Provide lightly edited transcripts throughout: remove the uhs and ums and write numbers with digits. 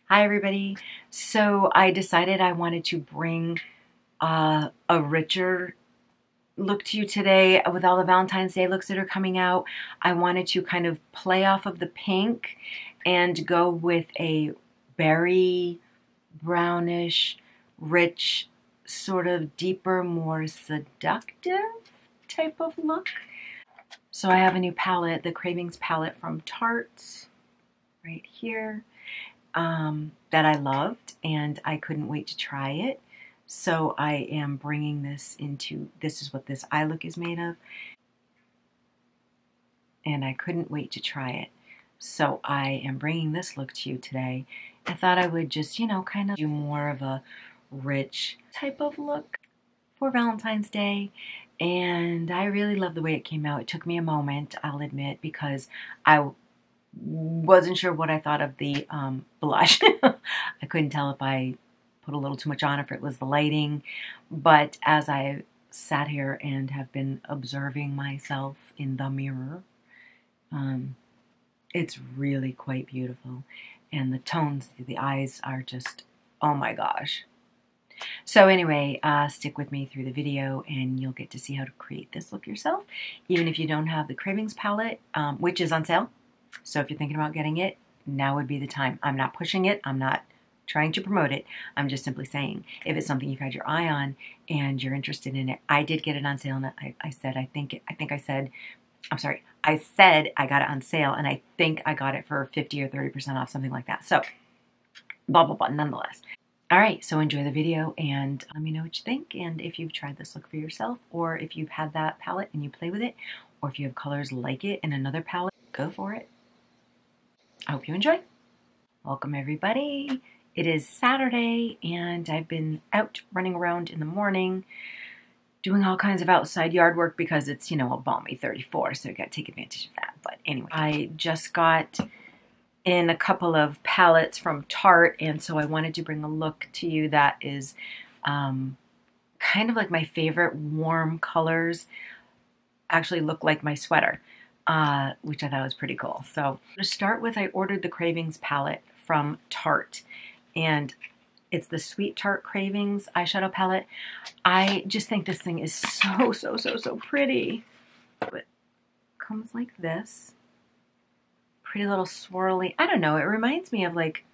Hi everybody. So I decided I wanted to bring a richer look to you today with all the Valentine's Day looks that are coming out. I wanted to kind of play off of the pink and go with a berry, brownish, rich, sort of deeper, more seductive type of look. So I have a new palette, the Cravings palette from Tarte, right here. That I loved, and I couldn't wait to try it. So I am bringing this into, this is what this eye look is made of, and I couldn't wait to try it. So I am bringing this look to you today. I thought I would just, kind of do more of a rich type of look for Valentine's Day. And I really love the way it came out. It took me a moment, I'll admit, because I wasn't sure what I thought of the blush. I couldn't tell if I put a little too much on, if it was the lighting. But as I sat here and have been observing myself in the mirror, it's really quite beautiful. And the tones, the eyes are just, oh my gosh. So anyway, stick with me through the video and you'll get to see how to create this look yourself, even if you don't have the Cravings palette, which is on sale. So if you're thinking about getting it, now would be the time. I'm not pushing it. I'm not trying to promote it. I'm just simply saying, if it's something you've had your eye on and you're interested in it, I did get it on sale, and I said I got it on sale, and I think I got it for 50 or 30% off, something like that. So, blah, blah, blah, nonetheless. All right, so enjoy the video and let me know what you think, and if you've tried this look for yourself, or if you've had that palette and you play with it, or if you have colors like it in another palette, go for it. I hope you enjoy. Welcome everybody. It is Saturday and I've been out running around in the morning doing all kinds of outside yard work because it's, a balmy 34, so I got to take advantage of that. But anyway, I just got in a couple of palettes from Tarte, and so I wanted to bring a look to you that is kind of like my favorite warm colors. Actually look like my sweater. Which I thought was pretty cool. So to start with, I ordered the Cravings palette from Tarte, and it's the Sweet Tarte Cravings eyeshadow palette. I just think this thing is so pretty. It comes like this. Pretty little swirly. I don't know. It reminds me of like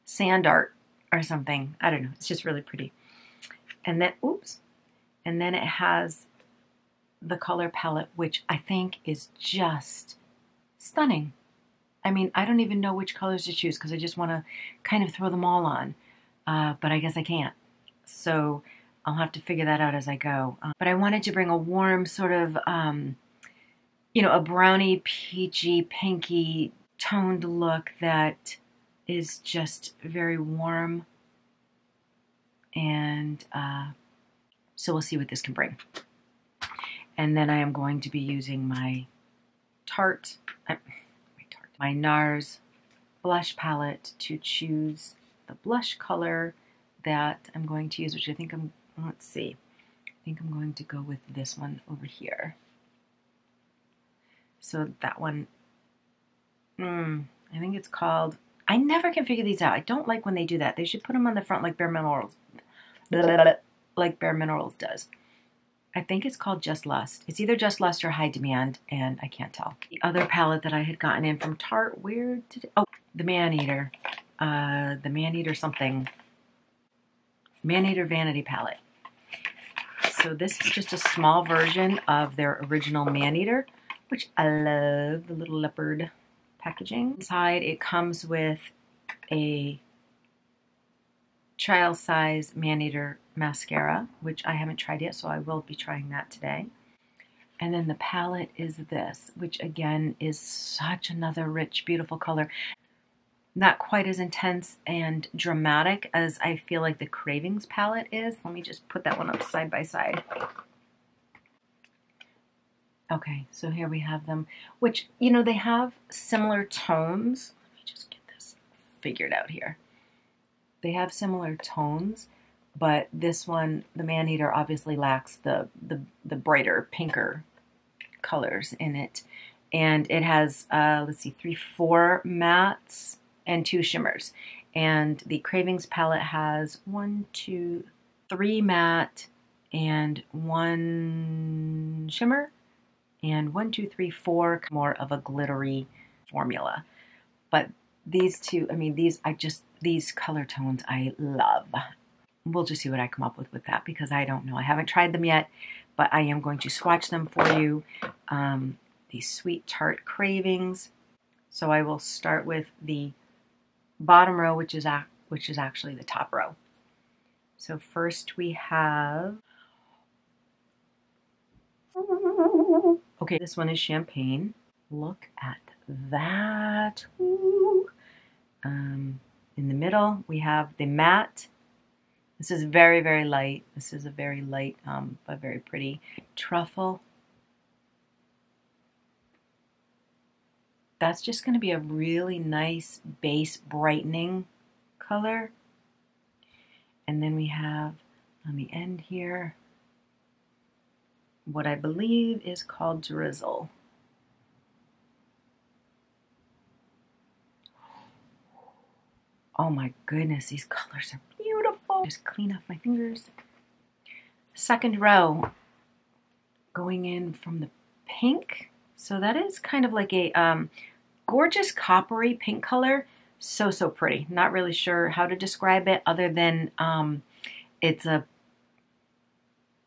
sand art or something. I don't know. It's just really pretty. And then, and then it has the color palette, which I think is just stunning. I mean, I don't even know which colors to choose because I just want to kind of throw them all on, but I guess I can't. So I'll have to figure that out as I go. But I wanted to bring a warm sort of, a brownie, peachy, pinky toned look that is just very warm. And so we'll see what this can bring. And then I am going to be using my my Nars blush palette to choose the blush color that I'm going to use, which I think let's see. I think I'm going to go with this one over here. So that one, I think it's called, I never can figure these out. I don't like when they do that. They should put them on the front like Bare Minerals, like Bare Minerals does. I think it's called Just Lust. It's either Just Lust or High Demand, and I can't tell. The other palette that I had gotten in from Tarte, where did it? Oh, the Maneater. The Maneater something. Maneater Vanity palette. So this is just a small version of their original Maneater, which I love, the little leopard packaging. Inside it comes with a trial size Maneater mascara, which I haven't tried yet, so I will be trying that today. And then the palette is this, which again is such another rich, beautiful color. Not quite as intense and dramatic as I feel like the Cravings palette is. Let me just put that one up side by side. Okay, so here we have them, which, they have similar tones. Let me just get this figured out here. They have similar tones, but this one, the Maneater, obviously lacks the brighter, pinker colors in it. And it has, let's see, 4 mattes and 2 shimmers. And the Cravings palette has 1, 2, 3 matte and 1 shimmer, and 1, 2, 3, 4 more of a glittery formula. But these two, I mean, these color tones I love. We'll just see what I come up with that, because I don't know. I haven't tried them yet, but I am going to swatch them for you. These Sweet Tarte Cravings. So I will start with the bottom row, which is actually the top row. So first we have, okay, this one is Champagne. Look at that. In the middle we have the matte. This is very, very light. This is a very light, but very pretty Truffle. That's just going to be a really nice base brightening color. And then we have on the end here what I believe is called Drizzle. Oh my goodness, these colors are beautiful. Just clean off my fingers. Second row, going in from the pink. So that is kind of like a gorgeous coppery pink color. So, so pretty. Not really sure how to describe it other than it's a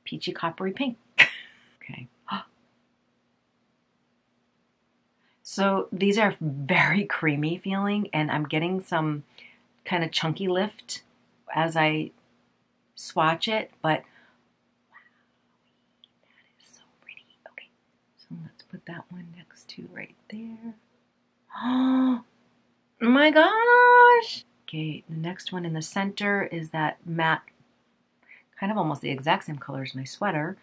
peachy coppery pink. Okay. So these are very creamy feeling, and I'm getting some kind of chunky lift as I swatch it, but wow, that is so pretty. Okay, so let's put that one next to right there. Oh my gosh! Okay, the next one in the center is that matte, kind of almost the exact same color as my sweater.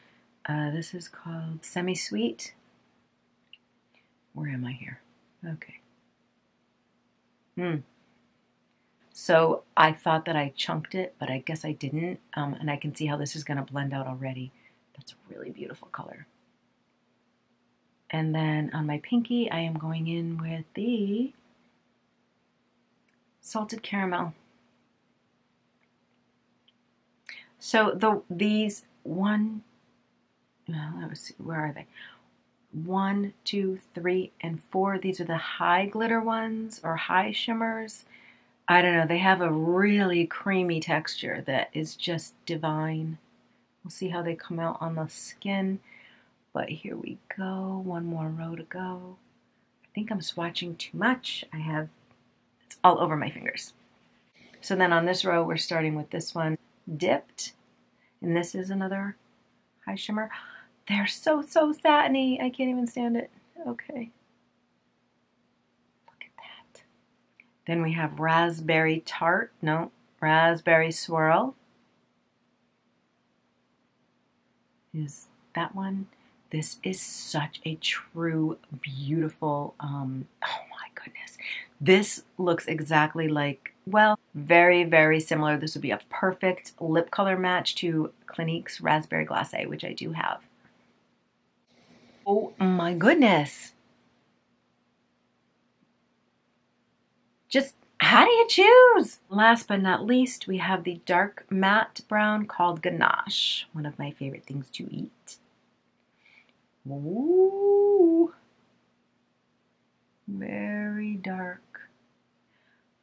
This is called Semi-Sweet. Where am I here? Okay. So I thought that I chunked it, but I guess I didn't. And I can see how this is going to blend out already. That's a really beautiful color. And then on my pinky, I am going in with the Salted Caramel. So these let's see, where are they? 1, 2, 3, and 4. These are the high glitter ones, or high shimmers. I don't know. They have a really creamy texture that is just divine. We'll see how they come out on the skin. But here we go. One more row to go. I think I'm swatching too much. It's all over my fingers. So then on this row, we're starting with this one, Dipped. And this is another high shimmer. They're so, so satiny. I can't even stand it. Okay. Look at that. Then we have Raspberry Tart. No, Raspberry Swirl. Is that one? This is such a true, beautiful, oh my goodness. This looks exactly like, well, very, very similar. This would be a perfect lip color match to Clinique's Raspberry Glacé, which I do have. Oh my goodness. Just how do you choose? Last but not least, we have the dark matte brown called Ganache, one of my favorite things to eat. Ooh, very dark.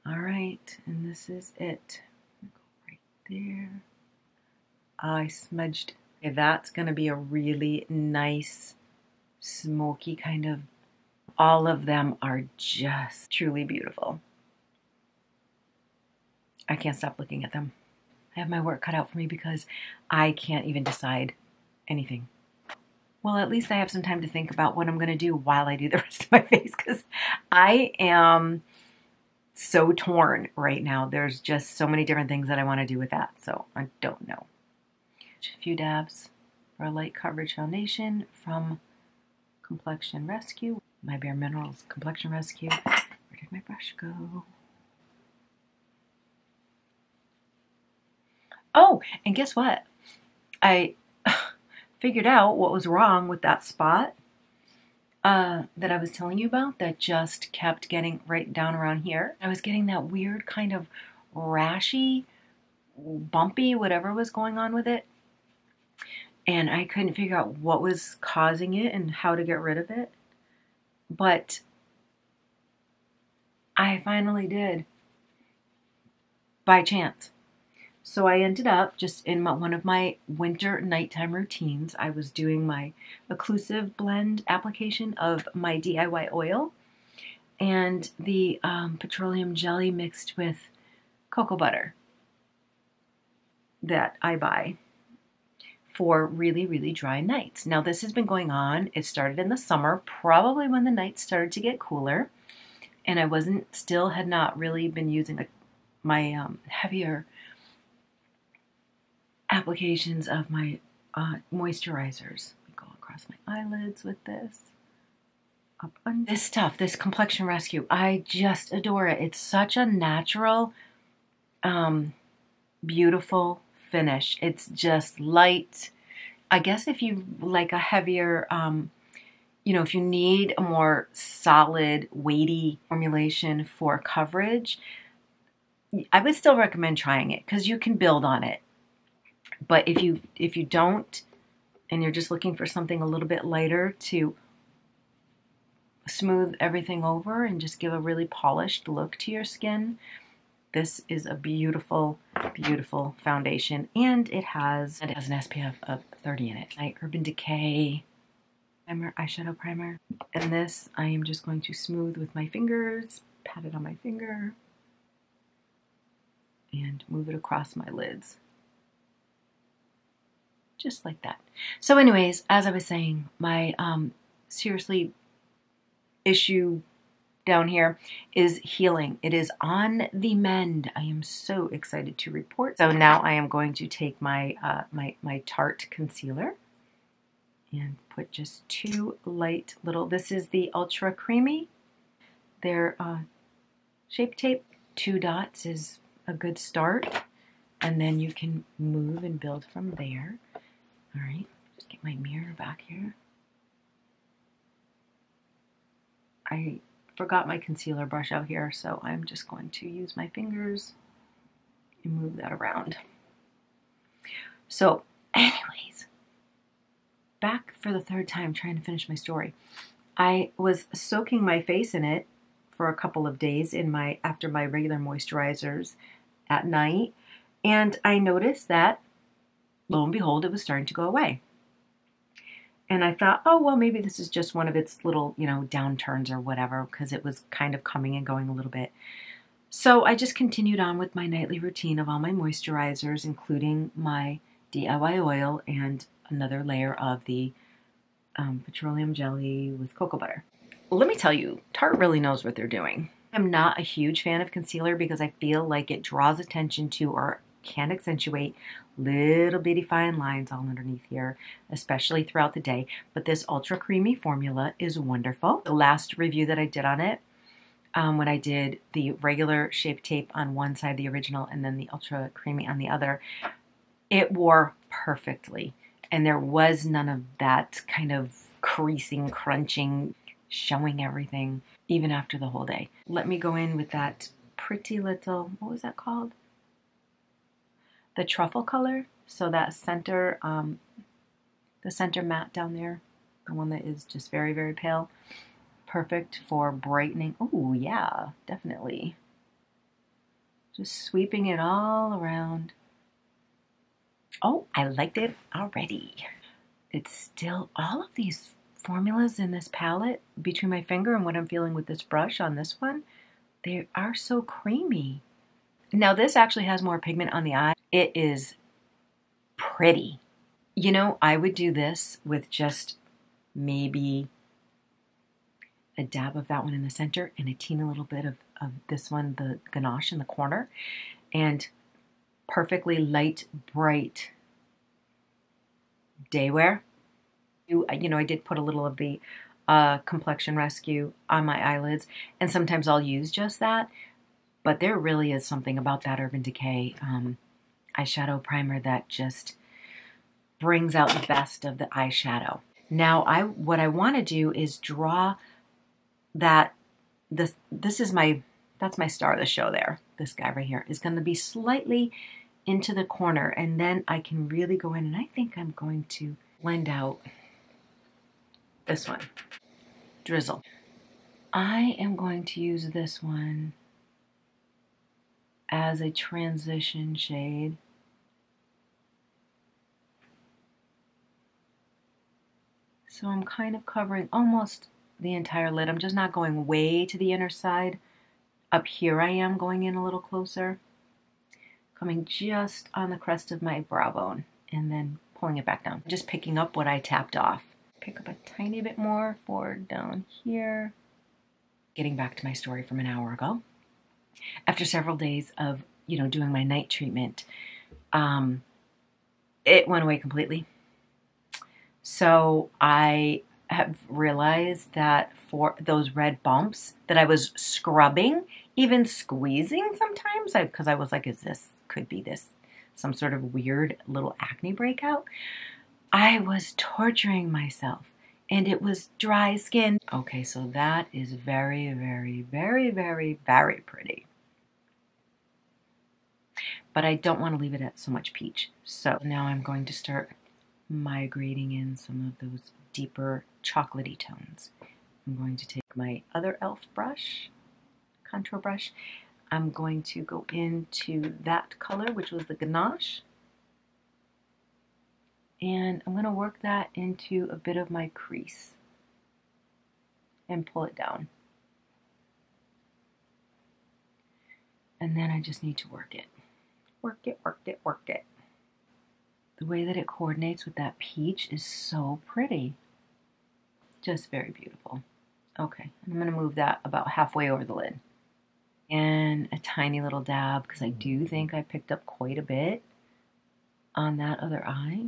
All right, and this is it. Go right there. I smudged. Okay, that's gonna be a really nice, smoky kind of. All of them are just truly beautiful. I can't stop looking at them. I have my work cut out for me because I can't even decide anything. Well, at least I have some time to think about what I'm going to do while I do the rest of my face, because I am so torn right now. There's just so many different things that I want to do with that, so I don't know. Just a few dabs for a light coverage foundation from Complexion Rescue. My Bare Minerals Complexion Rescue. Where did my brush go? Oh, and guess what? I figured out what was wrong with that spot. that I was telling you about that just kept getting right down around here. I was getting that weird kind of rashy, bumpy, whatever was going on with it. And I couldn't figure out what was causing it and how to get rid of it. But I finally did, by chance. So I ended up just in one of my winter nighttime routines, I was doing my occlusive blend application of my DIY oil and the petroleum jelly mixed with cocoa butter that I buy for really, really dry nights. Now this has been going on. It started in the summer, probably when the nights started to get cooler, and I had not really been using my heavier applications of my moisturizers. I go across my eyelids with this. Up under this stuff, this Complexion Rescue. I just adore it. It's such a natural, beautiful finish. It's just light. I guess if you like a heavier, if you need a more solid, weighty formulation for coverage, I would still recommend trying it because you can build on it. But if you don't, and you're just looking for something a little bit lighter to smooth everything over and just give a really polished look to your skin, this is a beautiful, beautiful foundation. And it has an SPF of 30 in it. My Urban Decay primer, eyeshadow primer. And this I am just going to smooth with my fingers, pat it on my finger, and move it across my lids. Just like that. So anyways, as I was saying, my seriously issue down here is healing. It is on the mend. I am so excited to report. So now I am going to take my my Tarte concealer and put just two light little, this is the Ultra Creamy. Their Shape Tape. 2 dots is a good start. And then you can move and build from there. All right, just get my mirror back here. I forgot my concealer brush out here, so I'm just going to use my fingers and move that around. So, anyways, back for the third time trying to finish my story. I was soaking my face in it for a couple of days after my regular moisturizers at night, and I noticed that, lo and behold, it was starting to go away. And I thought, oh, well, maybe this is just one of its little, downturns or whatever, because it was kind of coming and going a little bit. So I just continued on with my nightly routine of all my moisturizers, including my DIY oil and another layer of the petroleum jelly with cocoa butter. Let me tell you, Tarte really knows what they're doing. I'm not a huge fan of concealer because I feel like it draws attention to or can accentuate little bitty fine lines all underneath here, especially throughout the day. But this Ultra Creamy formula is wonderful. The last review that I did on it, when I did the regular Shape Tape on one side, the original, and then the Ultra Creamy on the other, it wore perfectly. And there was none of that kind of creasing, crunching, showing everything, even after the whole day. Let me go in with that pretty little, what was that called? The truffle color. So that center, the center matte down there, the one that is just very, very pale. Perfect for brightening. Oh, yeah, definitely. Just sweeping it all around. Oh, I liked it already. It's still, all of these formulas in this palette, between my finger and what I'm feeling with this brush on this one, they are so creamy. Now this actually has more pigment on the eye. It is pretty. I would do this with just maybe a dab of that one in the center and a teeny little bit of this one, the ganache in the corner, and perfectly light, bright day wear. I did put a little of the Complexion Rescue on my eyelids, and sometimes I'll use just that, but there really is something about that Urban Decay eyeshadow primer that just brings out the best of the eyeshadow. Now what I want to do is draw that, this is my, that's my star of the show there. This guy right here is going to be slightly into the corner, and then I can really go in, and I think I'm going to blend out this one, Drizzle. I am going to use this one as a transition shade. So I'm kind of covering almost the entire lid. I'm just not going way to the inner side. Up here I am going in a little closer, coming just on the crest of my brow bone and then pulling it back down. Just picking up what I tapped off. Pick up a tiny bit more for down here. Getting back to my story from an hour ago. After several days of, doing my night treatment, it went away completely. So I have realized that for those red bumps that I was scrubbing, even squeezing sometimes, because I was like, could be this some sort of weird little acne breakout? I was torturing myself, and it was dry skin. Okay, so that is very, very, very, very, very pretty. But I don't want to leave it at so much peach. So now I'm going to start migrating in some of those deeper chocolatey tones. I'm going to take my other e.l.f. brush, contour brush. I'm going to go into that color, which was the ganache. And I'm going to work that into a bit of my crease and pull it down. And then I just need to work it. Work it, work it, work it. The way that it coordinates with that peach is so pretty. Just very beautiful. Okay, I'm going to move that about halfway over the lid. And a tiny little dab, because I do think I picked up quite a bit on that other eye.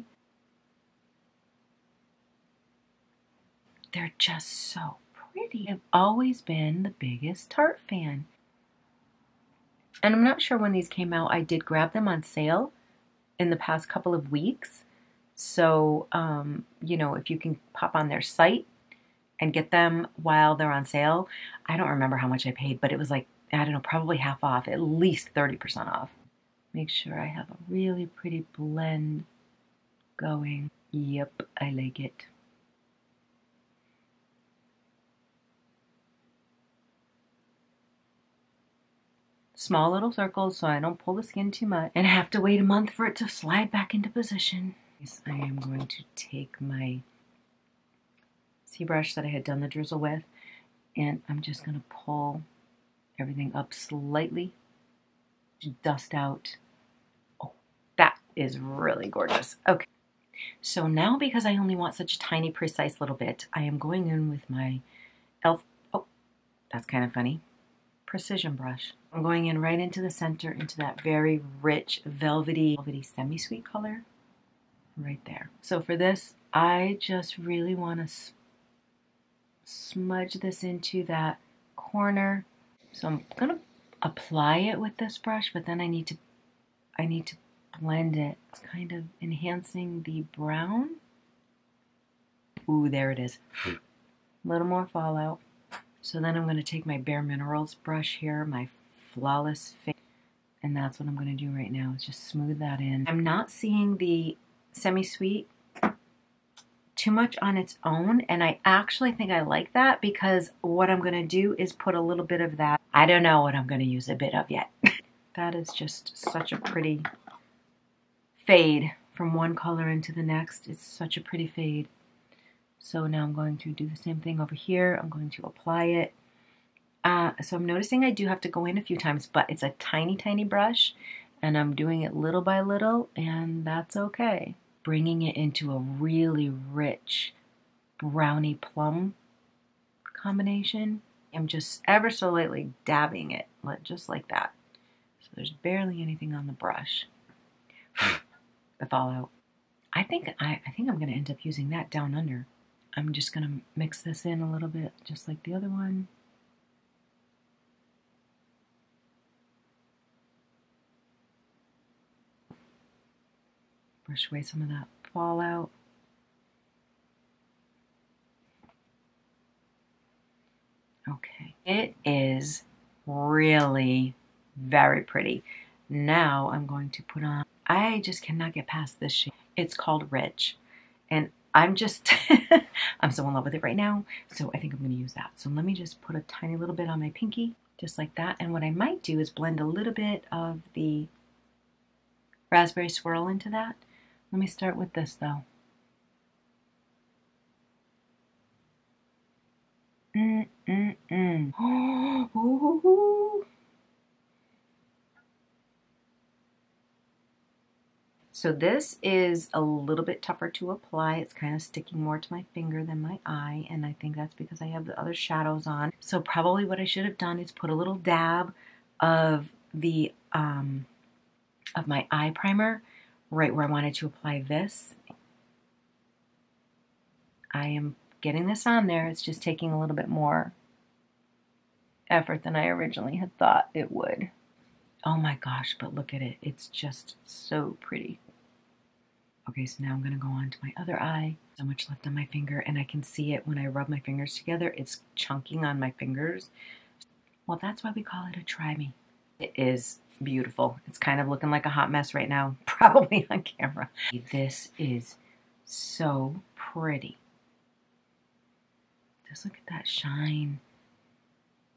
They're just so pretty. I've always been the biggest Tarte fan. And I'm not sure when these came out. I did grab them on sale in the past couple of weeks. So, if you can pop on their site and get them while they're on sale. I don't remember how much I paid, but it was like, I don't know, probably half off, at least 30% off. Make sure I have a really pretty blend going. Yep, I like it. Small little circles so I don't pull the skin too much and have to wait a month for it to slide back into position. I am going to take my C brush that I had done the drizzle with, and I'm just going to pull everything up slightly to dust out. Oh, that is really gorgeous. Okay, so now because I only want such a tiny, precise little bit, I am going in with my e.l.f. Oh, that's kind of funny. Precision brush. I'm going in right into the center, into that very rich, velvety semi-sweet color right there. So for this, I just really want to smudge this into that corner. So I'm going to apply it with this brush, but then I need to blend it. It's kind of enhancing the brown. Ooh, there it is. A little more fallout. So then I'm going to take my Bare Minerals brush here, my Flawless Face, and that's what I'm going to do right now, is just smooth that in. I'm not seeing the semi-sweet too much on its own, and I actually think I like that, because what I'm going to do is put a little bit of that. I don't know what I'm going to use a bit of yet. That is just such a pretty fade from one color into the next. It's such a pretty fade. So now I'm going to do the same thing over here. I'm going to apply it. So I'm noticing I do have to go in a few times, but it's a tiny, tiny brush, and I'm doing it little by little, and that's okay. Bringing it into a really rich brownie plum combination. I'm just ever so lightly dabbing it, just like that. So there's barely anything on the brush. The fallout. I think I'm going to end up using that down under. I'm just going to mix this in a little bit, just like the other one. Brush away some of that fallout. It is really very pretty. Now I'm going to put on, I just cannot get past this shade. It's called Rich. And I'm just, I'm so in love with it right now. So I think I'm going to use that. So let me just put a tiny little bit on my pinky, just like that. And what I might do is blend a little bit of the raspberry swirl into that. Let me start with this though. Ooh. So this is a little bit tougher to apply. It's kind of sticking more to my finger than my eye, and I think that's because I have the other shadows on. So probably what I should have done is put a little dab of the of my eye primer right where I wanted to apply this. I am getting this on there. It's just taking a little bit more effort than I originally had thought it would. Oh my gosh, but look at it. It's just so pretty. Okay, so now I'm going to go on to my other eye. So much left on my finger, and I can see it when I rub my fingers together. It's chunking on my fingers. Well, that's why we call it a try me. It is beautiful. It's kind of looking like a hot mess right now, probably on camera. This is so pretty. Just look at that shine.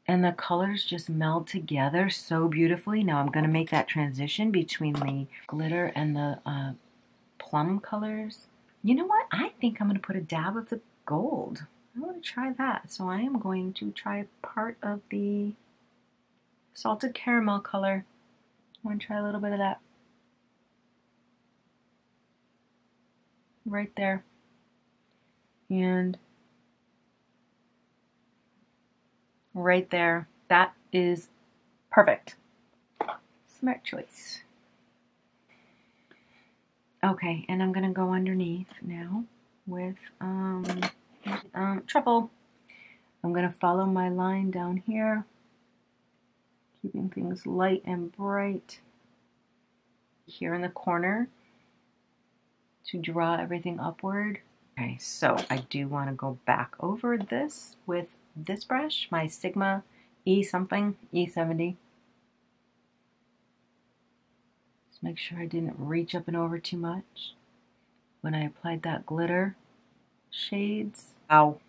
And the colors just meld together so beautifully. Now I'm going to make that transition between the glitter and the plum colors. You know what? I think I'm going to put a dab of the gold. I want to try that. So I am going to try part of the salted caramel color. I want to try a little bit of that. Right there. And right there. That is perfect. Smart choice. Okay, and I'm going to go underneath now with truffle. I'm going to follow my line down here, keeping things light and bright here in the corner to draw everything upward. Okay, so I do want to go back over this with this brush, my Sigma E something, E70. Just make sure I didn't reach up and over too much when I applied that glitter shades. Wow.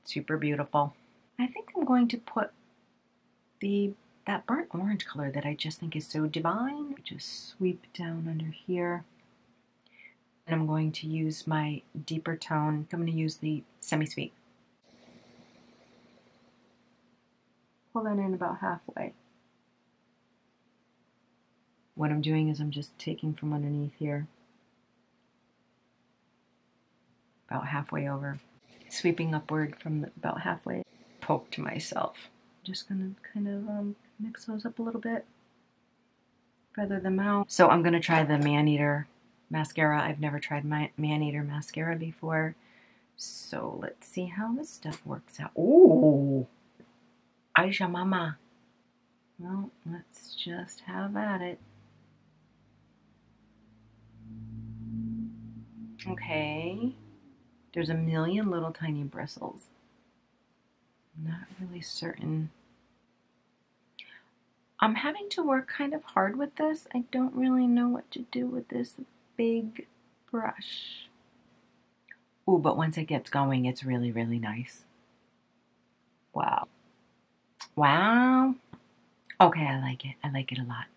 Super beautiful. I think I'm going to put that burnt orange color that I just think is so divine. Just sweep down under here. And I'm going to use my deeper tone. I'm going to use the semi-sweet. Pull that in about halfway. What I'm doing is I'm just taking from underneath here, about halfway over, sweeping upward from about halfway. Poke to myself. Just going to kind of mix those up a little bit, feather them out. So I'm going to try the Man-Eater mascara. I've never tried my Man-Eater mascara before. So let's see how this stuff works out. Ooh, Aisha Mama. Well, let's just have at it. Okay. There's a million little tiny bristles. I'm not really certain. I'm having to work kind of hard with this. I don't really know what to do with this big brush. Ooh, but once it gets going, it's really, really nice. Wow. Wow. Okay, I like it. I like it a lot.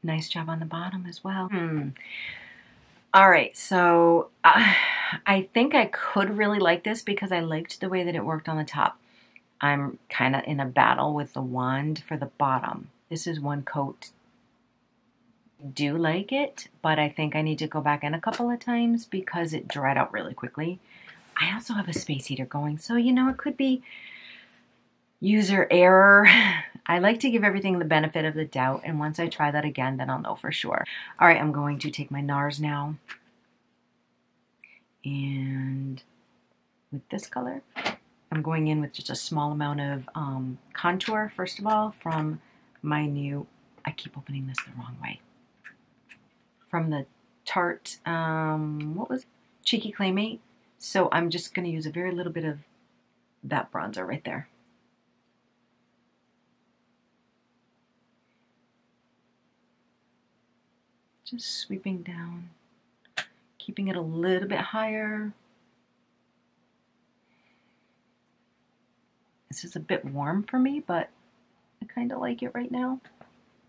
Nice job on the bottom as well. All right, so I think I could really like this because I liked the way that it worked on the top. I'm kind of in a battle with the wand for the bottom. This is one coat. Do like it, but I think I need to go back in a couple of times because it dried out really quickly. I also have a space heater going, so you know, it could be user error. I like to give everything the benefit of the doubt, and once I try that again, then I'll know for sure. All right, I'm going to take my Nars now, and with this color, I'm going in with just a small amount of contour, first of all, from my new, I keep opening this the wrong way, from the Tarte, what was it? Cheeky Claymate. So I'm just going to use a very little bit of that bronzer right there. Just sweeping down, keeping it a little bit higher. This is a bit warm for me, but I kind of like it right now.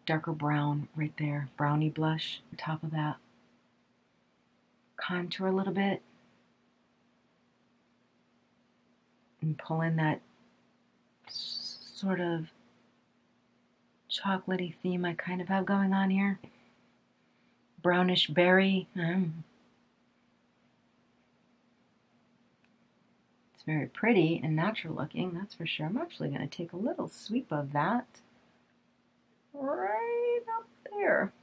Darker brown right there, brownie blush on top of that. Contour a little bit. And pull in that sort of chocolatey theme I kind of have going on here. Brownish berry. It's very pretty and natural looking, that's for sure. I'm actually going to take a little sweep of that right up there.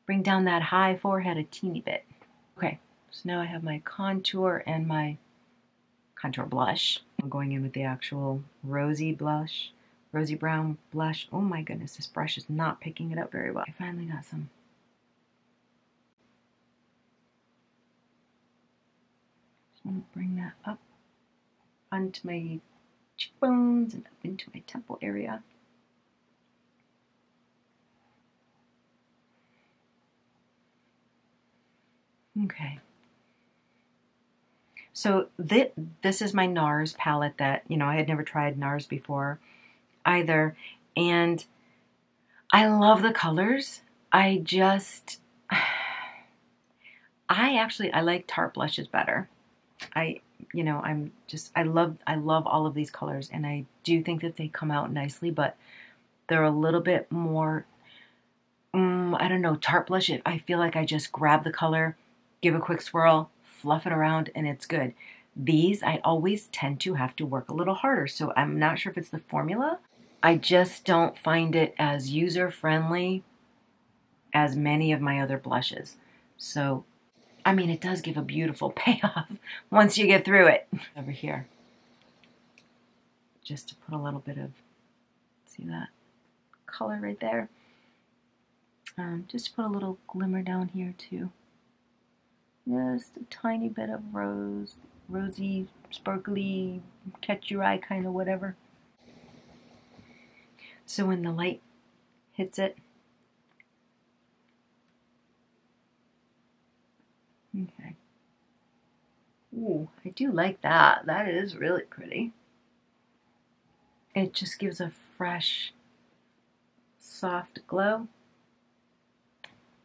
Bring down that high forehead a teeny bit. Okay, so now I have my contour and my contour blush. I'm going in with the actual rosy blush, rosy brown blush. Oh my goodness, this brush is not picking it up very well. I finally got some. So I'm going to bring that up onto my cheekbones and up into my temple area. Okay. So this is my Nars palette that, you know, I had never tried Nars before either. And I love the colors. I like Tarte blushes better. I love all of these colors, and I do think that they come out nicely, but they're a little bit more, I don't know, Tarte blush, I feel like I just grab the color, give a quick swirl, fluff it around, and it's good. These, I always tend to have to work a little harder, so I'm not sure if it's the formula. I just don't find it as user-friendly as many of my other blushes. So, I mean, it does give a beautiful payoff once you get through it. Over here, just to put a little bit of, see that color right there? Just to put a little glimmer down here too. Just a tiny bit of rosy, sparkly, catch your eye kind of whatever. So when the light hits it, okay. Ooh, I do like that. That is really pretty. It just gives a fresh, soft glow.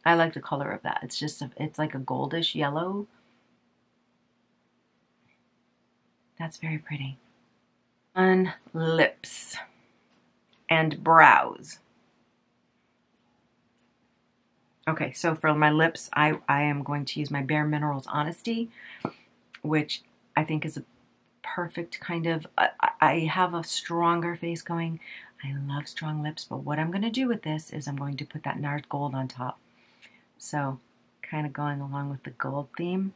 I like the color of that. It's just, it's like a goldish yellow. That's very pretty. On lips and brows. Okay, so for my lips, I am going to use my Bare Minerals Honesty, which I think is a perfect kind of, I have a stronger face going. I love strong lips, but what I'm going to do with this is I'm going to put that Nars Gold on top. So, kind of going along with the gold theme.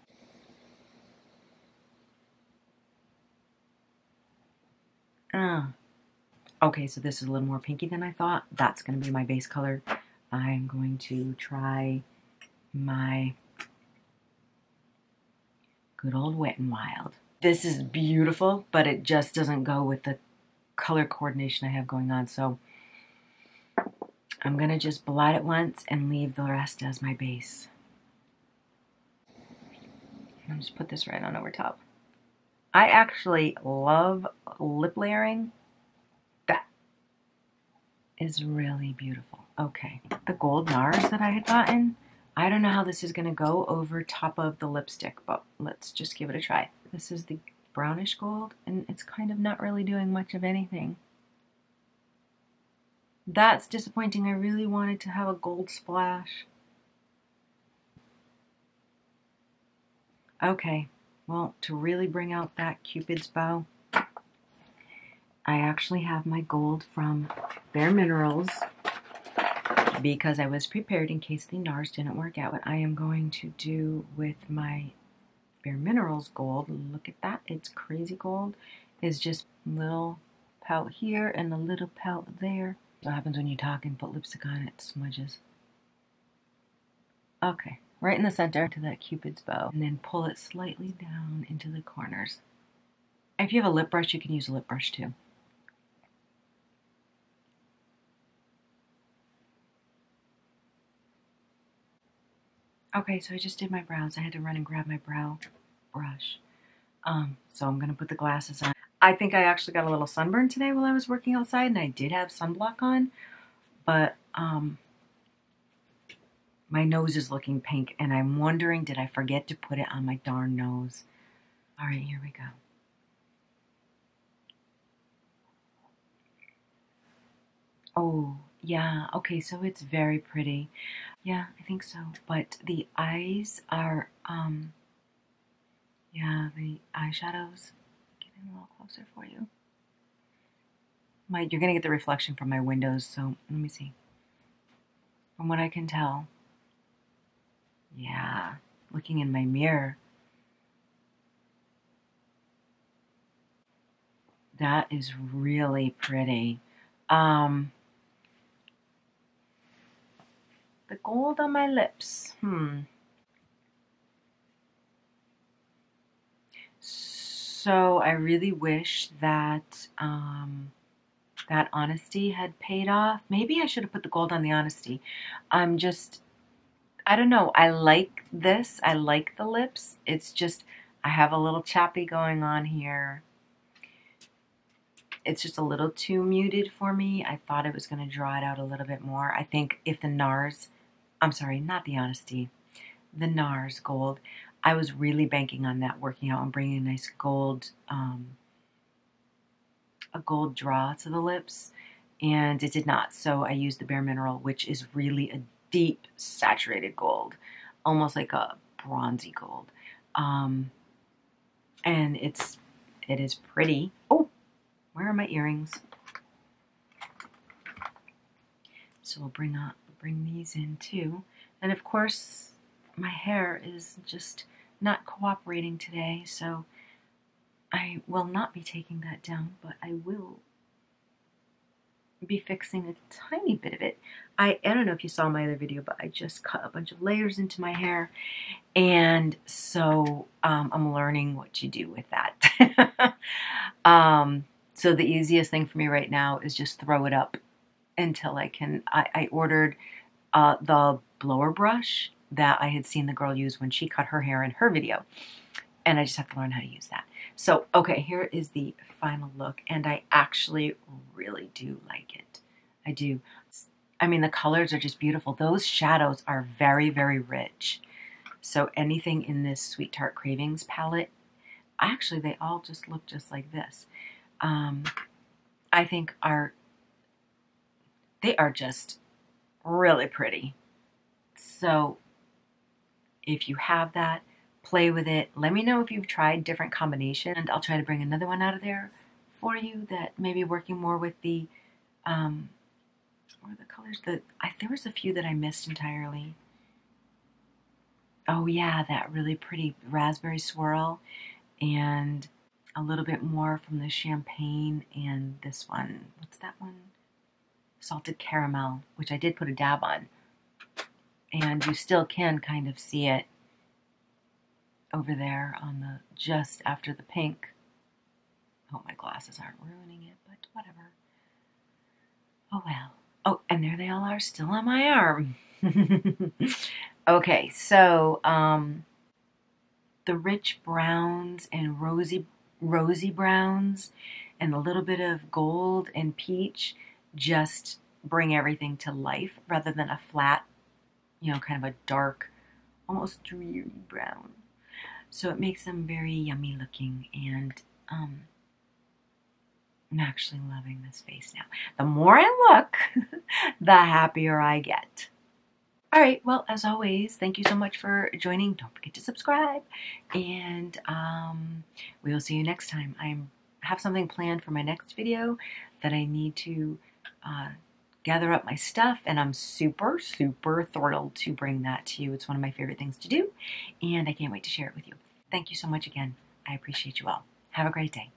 Okay, so this is a little more pinky than I thought. That's going to be my base color. I'm going to try my good old Wet n Wild. This is beautiful, but it just doesn't go with the color coordination I have going on. So I'm going to just blot it once and leave the rest as my base. I'll just put this right on over top. I actually love lip layering. That is really beautiful. Okay, the gold Nars that I had gotten, I don't know how this is going to go over top of the lipstick, but let's just give it a try. This is the brownish gold, and it's kind of not really doing much of anything. That's disappointing. I really wanted to have a gold splash. Okay, well, to really bring out that Cupid's bow, I actually have my gold from Bare Minerals because I was prepared in case the Nars didn't work out. What I am going to do with my Bare Minerals gold, look at that, it's crazy gold, is just a little pout here and a little pout there. What happens when you talk and put lipstick on, it smudges. Okay, right in the center to that Cupid's bow, and then pull it slightly down into the corners. If you have a lip brush, you can use a lip brush too. Okay, so I just did my brows. I had to run and grab my brow brush. So I'm gonna put the glasses on. I think I actually got a little sunburn today while I was working outside, and I did have sunblock on, but my nose is looking pink, and I'm wondering, did I forget to put it on my darn nose? All right, here we go. Oh, yeah, okay, so it's very pretty. Yeah, I think so. But the eyes are, yeah, the eyeshadows. Getting a little closer for you. You're gonna get the reflection from my windows, so let me see. From what I can tell, yeah, looking in my mirror, that is really pretty. The gold on my lips, So I really wish that that honesty had paid off. Maybe I should have put the gold on the honesty. I don't know. I like this. I like the lips. It's just, I have a little chappy going on here. It's just a little too muted for me. I thought it was going to draw it out a little bit more. I think if the Nars, I'm sorry, not the honesty, the Nars gold, I was really banking on that working out and bringing a nice gold, a gold draw to the lips, and it did not. So I used the Bare Mineral, which is really a deep saturated gold, almost like a bronzy gold, and it is pretty. Oh, where are my earrings? So we'll bring these in too, and of course my hair is just not cooperating today, so I will not be taking that down, but I will be fixing a tiny bit of it. I don't know if you saw my other video, but I just cut a bunch of layers into my hair, and so I'm learning what to do with that. So the easiest thing for me right now is just throw it up until I can. I ordered the blower brush that I had seen the girl use when she cut her hair in her video, and I just have to learn how to use that. So, okay, here is the final look, and I actually really do like it. I do. I mean, the colors are just beautiful. Those shadows are very, very rich. So anything in this Sweet Tarte Cravings palette, actually, they all just look just like this. I think they are just really pretty. So if you have that, play with it. Let me know if you've tried different combinations, and I'll try to bring another one out of there for you that may be working more with the or the colors that there was a few that I missed entirely. Oh yeah, that really pretty raspberry swirl, and a little bit more from the champagne, and this one, what's that one? Salted caramel, which I did put a dab on, and you still can kind of see it over there on the just after the pink. Oh, my glasses aren't ruining it, but whatever. Oh well. Oh, and there they all are, still on my arm. Okay, so the rich browns and rosy browns and a little bit of gold and peach just bring everything to life rather than a flat, kind of a dark, almost dreary brown. So it makes them very yummy looking, and I'm actually loving this face now. The more I look, the happier I get. All right, well, as always, thank you so much for joining. Don't forget to subscribe, and we will see you next time. I have something planned for my next video that I need to gather up my stuff, and I'm super, super thrilled to bring that to you. It's one of my favorite things to do, and I can't wait to share it with you. Thank you so much again. I appreciate you all. Have a great day.